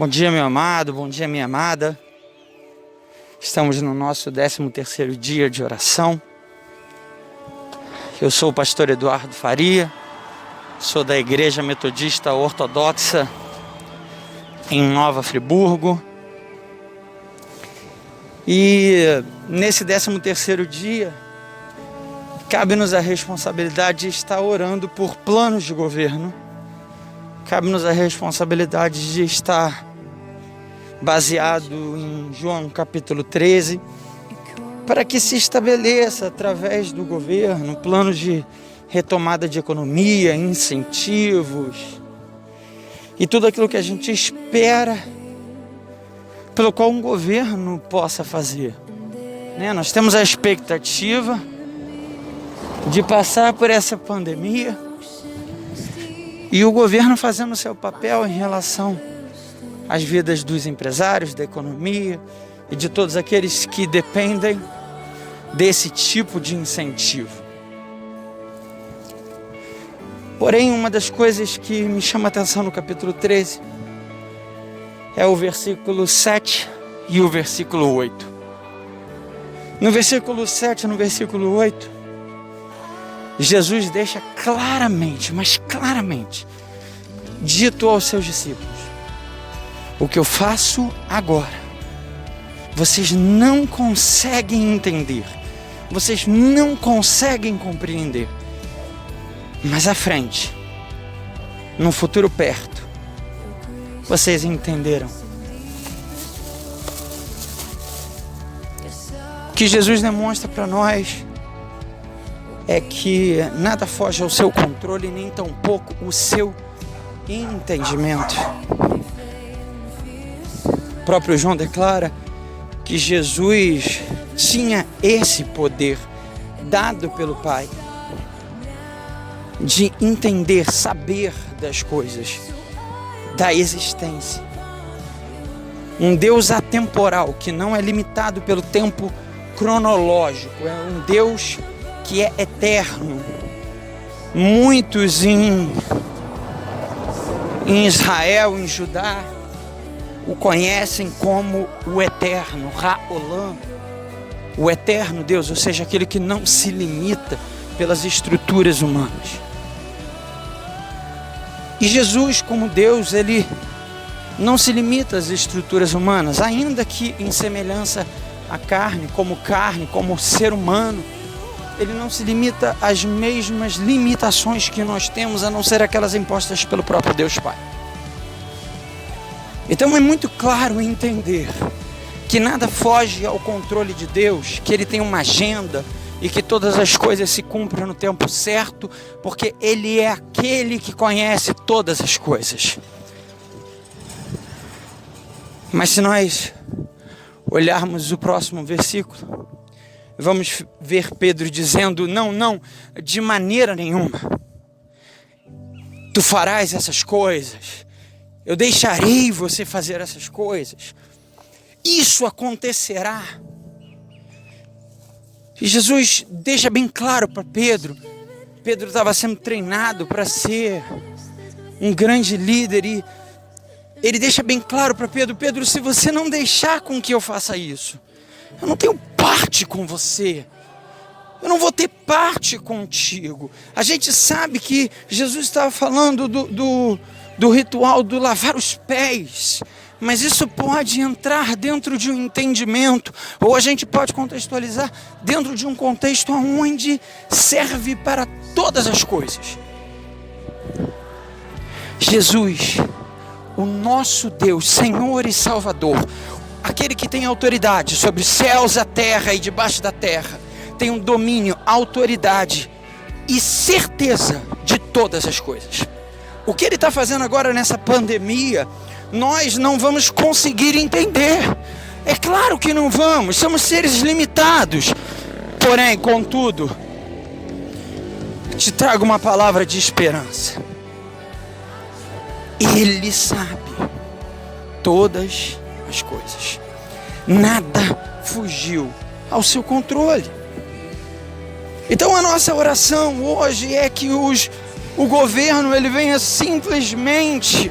Bom dia, meu amado, bom dia, minha amada. Estamos no nosso 13º dia de oração. Eu sou o pastor Eduardo Faria, sou da Igreja Metodista Ortodoxa em Nova Friburgo. E nesse 13º dia, cabe-nos a responsabilidade de estar orando por planos de governo. Cabe-nos a responsabilidade de estar baseado em João capítulo 13, para que se estabeleça através do governo planos de retomada de economia, incentivos e tudo aquilo que a gente espera pelo qual um governo possa fazer. Nós temos a expectativa de passar por essa pandemia e o governo fazendo o seu papel em relação às vidas dos empresários, da economia e de todos aqueles que dependem desse tipo de incentivo. Porém, uma das coisas que me chama a atenção no capítulo 13 é o versículo 7 e o versículo 8. No versículo 7 e no versículo 8, Jesus deixa claramente, mas claramente, dito aos seus discípulos: o que eu faço agora, vocês não conseguem entender, vocês não conseguem compreender, mas à frente, num futuro perto, vocês entenderão. O que Jesus demonstra para nós é que nada foge ao seu controle, nem tampouco o seu entendimento. O próprio João declara que Jesus tinha esse poder dado pelo Pai de entender, saber das coisas, da existência. Um Deus atemporal que não é limitado pelo tempo cronológico, é um Deus que é eterno. Muitos em Israel, em Judá, o conhecem como o eterno, Ra-Olam, o eterno Deus, ou seja, aquele que não se limita pelas estruturas humanas. E Jesus, como Deus, ele não se limita às estruturas humanas, ainda que em semelhança à carne, como ser humano, ele não se limita às mesmas limitações que nós temos, a não ser aquelas impostas pelo próprio Deus Pai. Então é muito claro entender que nada foge ao controle de Deus, que Ele tem uma agenda e que todas as coisas se cumprem no tempo certo, porque Ele é aquele que conhece todas as coisas. Mas se nós olharmos o próximo versículo, vamos ver Pedro dizendo: não, de maneira nenhuma. Tu farás essas coisas. Eu deixarei você fazer essas coisas. Isso acontecerá. E Jesus deixa bem claro para Pedro. Pedro estava sendo treinado para ser um grande líder e ele deixa bem claro para Pedro: Pedro, se você não deixar com que eu faça isso, eu não tenho parte com você. Eu não vou ter parte contigo. A gente sabe que Jesus estava falando do ritual do lavar os pés, mas isso pode entrar dentro de um entendimento, ou a gente pode contextualizar dentro de um contexto onde serve para todas as coisas. Jesus, o nosso Deus, Senhor e Salvador, aquele que tem autoridade sobre os céus, a terra e debaixo da terra, tem um domínio, autoridade e certeza de todas as coisas. O que Ele está fazendo agora nessa pandemia, nós não vamos conseguir entender. É claro que não vamos, somos seres limitados. Porém, contudo, te trago uma palavra de esperança. Ele sabe todas as coisas. Nada fugiu ao seu controle. Então a nossa oração hoje é que o governo ele venha simplesmente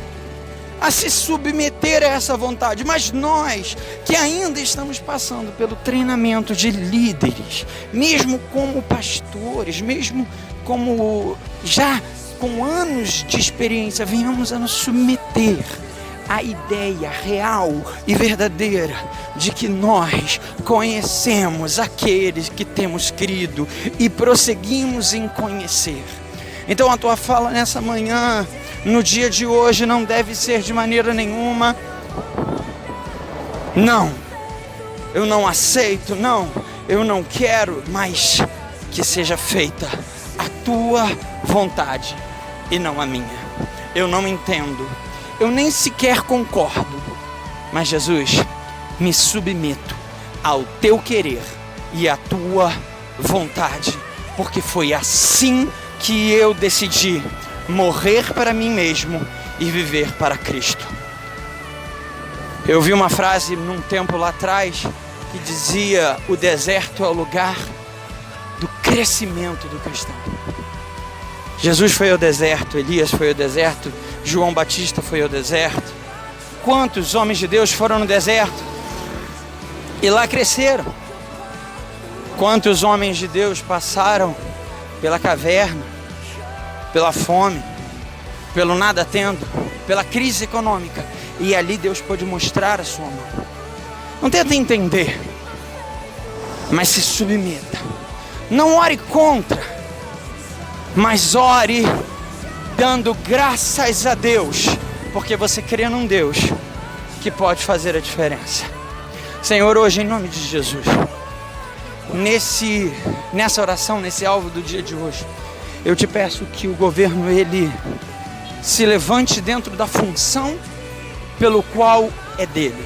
a se submeter a essa vontade. Mas nós, que ainda estamos passando pelo treinamento de líderes, mesmo como pastores, mesmo como já com anos de experiência, venhamos a nos submeter à ideia real e verdadeira de que nós conhecemos aqueles que temos crido e prosseguimos em conhecer. Então a tua fala nessa manhã, no dia de hoje, não deve ser de maneira nenhuma: não, eu não aceito, não, eu não quero, mas que seja feita a tua vontade e não a minha. Eu não entendo, eu nem sequer concordo, mas Jesus, me submeto ao teu querer e à tua vontade, porque foi assim que eu decidi morrer para mim mesmo e viver para Cristo. Eu vi uma frase num tempo lá atrás que dizia: o deserto é o lugar do crescimento do cristão. Jesus foi ao deserto, Elias foi ao deserto, João Batista foi ao deserto. Quantos homens de Deus foram no deserto e lá cresceram? Quantos homens de Deus passaram pela caverna, pela fome, pelo nada tendo, pela crise econômica, e ali Deus pôde mostrar a sua mão. Não tenta entender, mas se submeta. Não ore contra, mas ore dando graças a Deus, porque você crê num Deus que pode fazer a diferença. Senhor, hoje em nome de Jesus, nessa oração, nesse alvo do dia de hoje, eu te peço que o governo ele se levante dentro da função pelo qual é dele,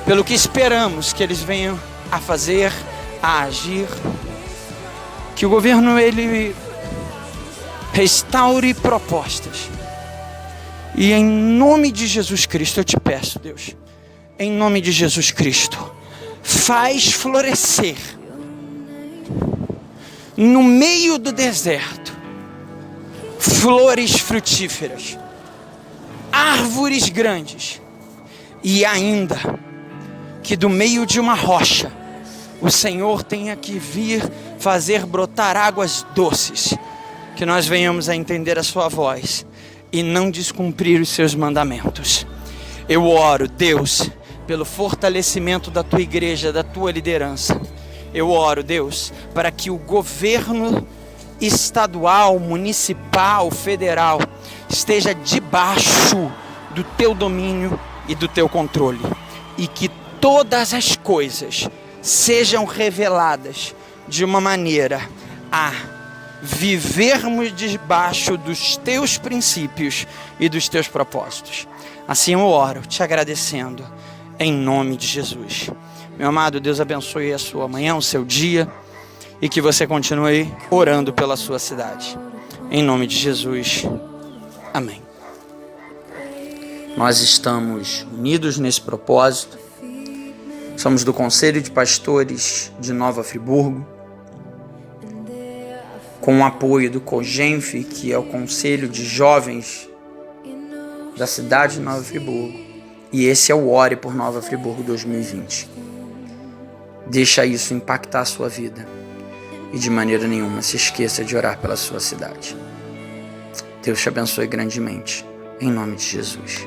pelo que esperamos que eles venham a fazer, a agir. Que o governo ele restaure propostas. E em nome de Jesus Cristo eu te peço, Deus, em nome de Jesus Cristo, faz florescer no meio do deserto flores frutíferas, árvores grandes, e ainda que do meio de uma rocha o Senhor tenha que vir fazer brotar águas doces, que nós venhamos a entender a sua voz e não descumprir os seus mandamentos. Eu oro, Deus, pelo fortalecimento da tua igreja, da tua liderança. Eu oro, Deus, para que o governo estadual, municipal, federal esteja debaixo do teu domínio e do teu controle, e que todas as coisas sejam reveladas de uma maneira a vivermos debaixo dos teus princípios e dos teus propósitos. Assim eu oro, te agradecendo, em nome de Jesus. Meu amado, Deus abençoe a sua manhã, o seu dia, e que você continue orando pela sua cidade. Em nome de Jesus. Amém. Nós estamos unidos nesse propósito. Somos do Conselho de Pastores de Nova Friburgo, com o apoio do COGENF, que é o Conselho de Jovens da cidade de Nova Friburgo. E esse é o Ore por Nova Friburgo 2020. Deixa isso impactar a sua vida. E de maneira nenhuma se esqueça de orar pela sua cidade. Deus te abençoe grandemente. Em nome de Jesus.